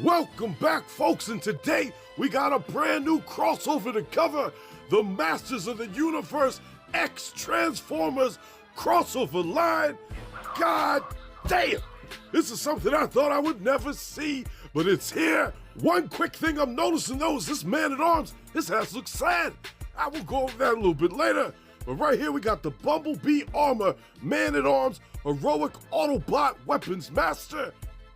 Welcome back, folks, and today we got a brand new crossover to cover, the Masters of the Universe X Transformers crossover line. God damn! This is something I thought I would never see, but it's here. One quick thing I'm noticing though is this Man-at-Arms, his ass looks sad. I will go over that a little bit later. But right here we got the Bumblebee Armor Man-at-Arms Heroic Autobot Weapons Master.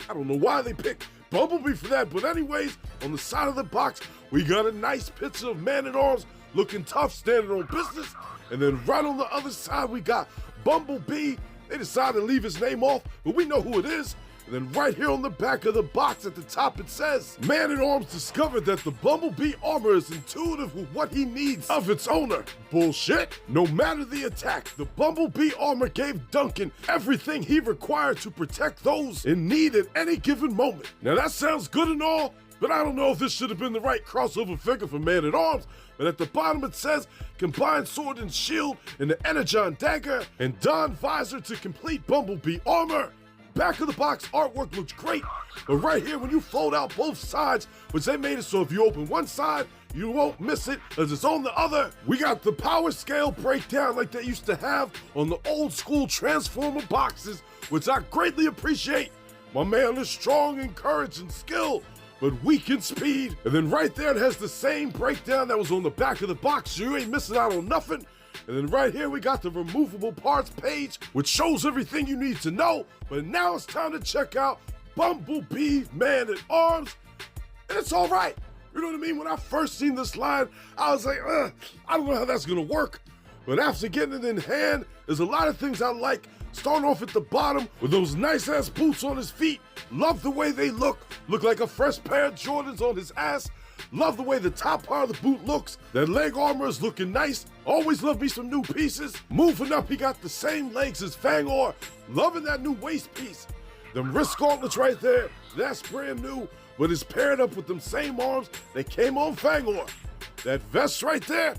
I don't know why they picked Bumblebee for that, but anyways, on the side of the box, we got a nice picture of Man-at-Arms looking tough, standing on business. And then right on the other side, we got Bumblebee. They decided to leave his name off, but we know who it is. And then right here on the back of the box at the top, it says, Man-at-Arms discovered that the Bumblebee armor is intuitive with what he needs of its owner. Bullshit. No matter the attack, the Bumblebee armor gave Duncan everything he required to protect those in need at any given moment. Now that sounds good and all, but I don't know if this should have been the right crossover figure for Man-at-Arms. But at the bottom it says, combine sword and shield in the Energon dagger and Don visor to complete Bumblebee armor. Back of the box artwork looks great, but right here when you fold out both sides, which they made it so if you open one side, you won't miss it as it's on the other. We got the power scale breakdown like they used to have on the old school Transformer boxes, which I greatly appreciate. My man is strong in courage and skill, but weak in speed. And then right there it has the same breakdown that was on the back of the box, so you ain't missing out on nothing. And then right here we got the removable parts page, which shows everything you need to know. But now it's time to check out Bumblebee Man-at-Arms. And it's all right. You know what I mean? When I first seen this line, I was like, I don't know how that's gonna work. But after getting it in hand, there's a lot of things I like. Starting off at the bottom with those nice ass boots on his feet. Love the way they look like a fresh pair of Jordans on his ass. Love the way the top part of the boot looks. That leg armor is looking nice. Always love me some new pieces. Moving up, he got the same legs as Fangor. Loving that new waist piece. Them wrist gauntlets right there, that's brand new, but it's paired up with them same arms that came on Fangor. That vest right there,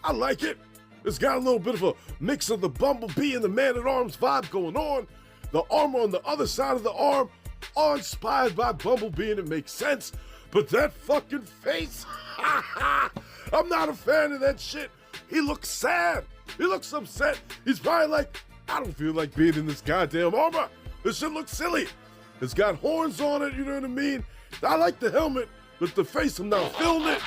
I like it. It's got a little bit of a mix of the Bumblebee and the Man-at-Arms vibe going on. The armor on the other side of the arm, all inspired by Bumblebee, and it makes sense. But that fucking face, I'm not a fan of that shit. He looks sad. He looks upset. He's probably like, I don't feel like being in this goddamn armor. This shit looks silly. It's got horns on it, you know what I mean? I like the helmet, but the face, I'm not feeling it.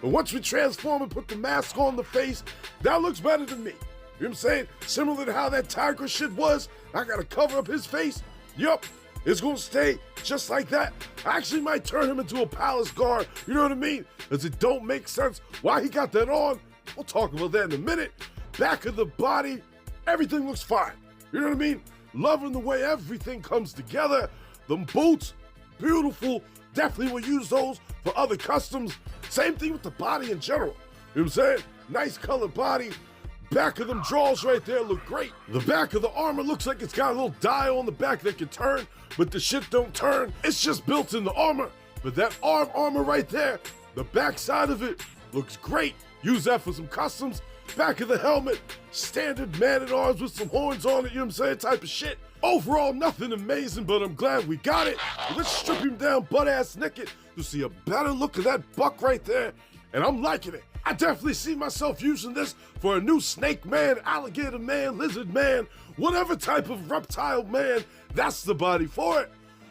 But once we transform and put the mask on the face, that looks better than me. You know what I'm saying? Similar to how that Tiger shit was. I gotta cover up his face. Yup. It's gonna stay just like that. I actually might turn him into a palace guard, you know what I mean? As it don't make sense why he got that on. We'll talk about that in a minute. Back of the body, everything looks fine. You know what I mean? Loving the way everything comes together. Them boots, beautiful. Definitely will use those for other customs. Same thing with the body in general. You know what I'm saying? Nice colored body. Back of them drawers right there look great. The back of the armor looks like it's got a little dial on the back that can turn, but the shit don't turn. It's just built in the armor. But that armor right there, the back side of it looks great. Use that for some customs. Back of the helmet, standard Man-at-Arms with some horns on it, you know what I'm saying, type of shit. Overall, nothing amazing, but I'm glad we got it. But let's strip him down butt-ass naked to see a better look of that buck right there, and I'm liking it. I definitely see myself using this for a new snake man, alligator man, lizard man, whatever type of reptile man, that's the body for it.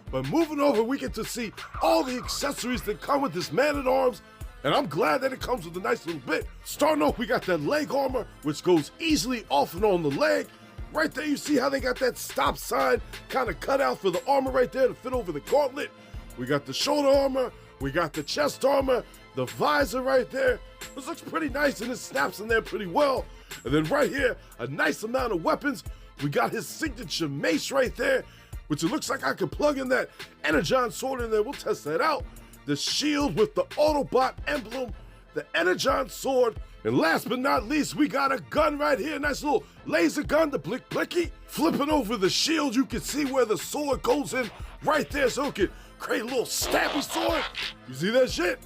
But moving over, we get to see all the accessories that come with this Man-at-Arms, and I'm glad that it comes with a nice little bit. Starting off, we got that leg armor, which goes easily off and on the leg. Right there, you see how they got that stop sign kind of cut out for the armor right there to fit over the gauntlet. We got the shoulder armor, we got the chest armor, the visor right there. This looks pretty nice and it snaps in there pretty well. And then right here, a nice amount of weapons. We got his signature mace right there, which it looks like I could plug in that Energon sword in there. We'll test that out. The shield with the Autobot emblem, the Energon sword, and last but not least, we got a gun right here, nice little laser gun, the Blick Blicky. Flipping over the shield, you can see where the sword goes in right there, so it can create a little stabby sword. You see that shit?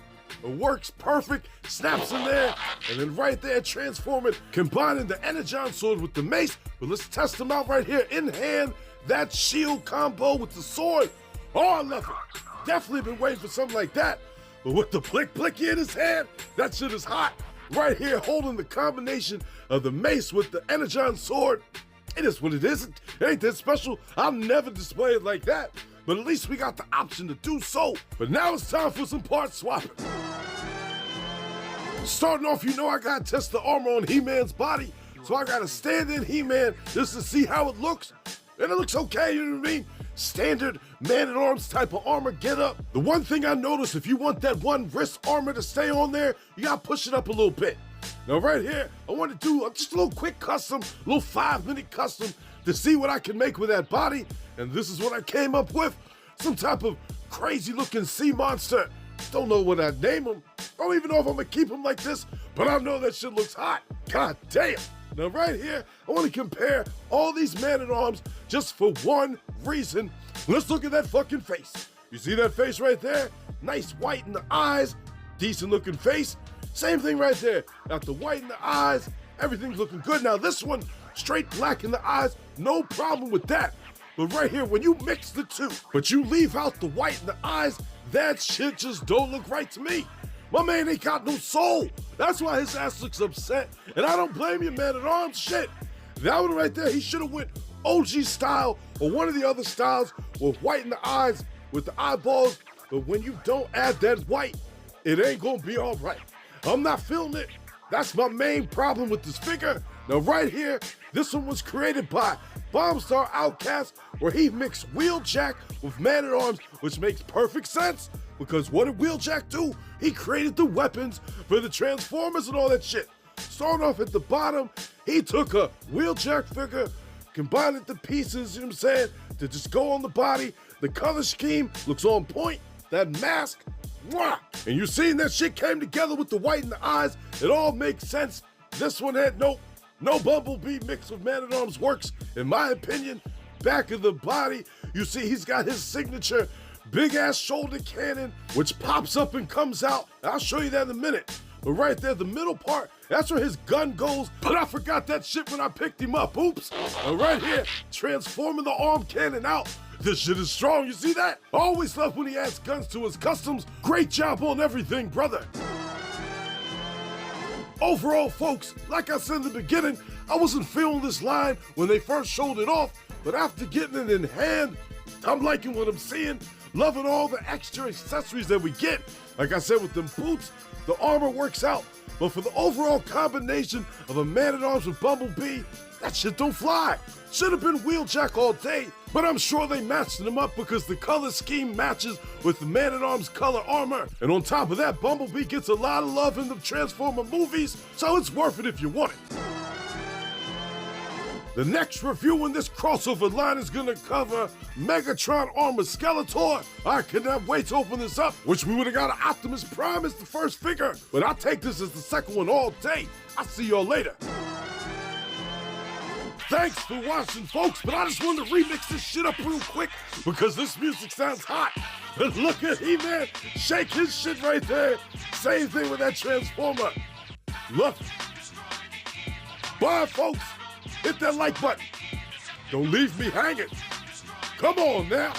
It works perfect, snaps in there, and then right there, transforming, combining the Energon sword with the mace. But let's test them out right here in hand. That shield combo with the sword. Oh, I love it. Definitely been waiting for something like that. But with the blicky in his hand, that shit is hot. Right here, holding the combination of the mace with the energon sword. It is what it is. It ain't that special. I'll never display it like that. But at least we got the option to do so. But now it's time for some part swapping. Starting off, you know I gotta test the armor on He-Man's body. So I gotta stand in He-Man just to see how it looks. And it looks okay, you know what I mean? Standard Man-at-Arms type of armor get up. The one thing I noticed, if you want that one wrist armor to stay on there, you gotta push it up a little bit. Now right here, I want to do just a little quick custom, a little 5-minute custom to see what I can make with that body. And this is what I came up with. Some type of crazy looking sea monster. Don't know what I'd name him. Don't even know if I'm gonna keep him like this, but I know that shit looks hot. God damn. Now right here, I want to compare all these Man-at-Arms just for one reason. Let's look at that fucking face. You see that face right there? Nice white in the eyes, decent looking face. Same thing right there. Got the white in the eyes, everything's looking good. Now this one, straight black in the eyes, no problem with that. But right here, when you mix the two, but you leave out the white in the eyes, that shit just don't look right to me. My man ain't got no soul. That's why his ass looks upset. And I don't blame you, Man-at-Arms. Shit. That one right there, he should have went OG style or one of the other styles with white in the eyes with the eyeballs. But when you don't add that white, it ain't gonna be all right. I'm not feeling it. That's my main problem with this figure. Now right here, this one was created by Bombstar Outcast, where he mixed Wheeljack with Man-at-Arms, which makes perfect sense. Because what did Wheeljack do? He created the weapons for the Transformers and all that shit. Starting off at the bottom, he took a Wheeljack figure, combined it to pieces, you know what I'm saying, to just go on the body. The color scheme looks on point. That mask, mwah! And you seen that shit came together with the white in the eyes. It all makes sense. This one had no Bumblebee mixed with Man-at-Arms works, in my opinion. Back of the body, you see he's got his signature big ass shoulder cannon, which pops up and comes out. I'll show you that in a minute. But right there, the middle part, that's where his gun goes. But I forgot that shit when I picked him up. Oops. And right here, transforming the arm cannon out. This shit is strong, you see that? I always love when he adds guns to his customs. Great job on everything, brother. Overall, folks, like I said in the beginning, I wasn't feeling this line when they first showed it off, but after getting it in hand, I'm liking what I'm seeing. Loving all the extra accessories that we get. Like I said, with them boots, the armor works out. But for the overall combination of a Man-at-Arms with Bumblebee, that shit don't fly. Should have been Wheeljack all day, but I'm sure they matched them up because the color scheme matches with the Man-at-Arms color armor. And on top of that, Bumblebee gets a lot of love in the Transformer movies, so it's worth it if you want it. The next review in this crossover line is gonna cover Megatron Armor Skeletor. I cannot wait to open this up. Wish we would've got an Optimus Prime as the first figure, but I'll take this as the second one all day. I'll see y'all later. Thanks for watching, folks, but I just wanted to remix this shit up real quick because this music sounds hot. And look at He-Man, shake his shit right there. Same thing with that Transformer. Love it. Bye, folks. Hit that like button. Don't leave me hanging. Come on now.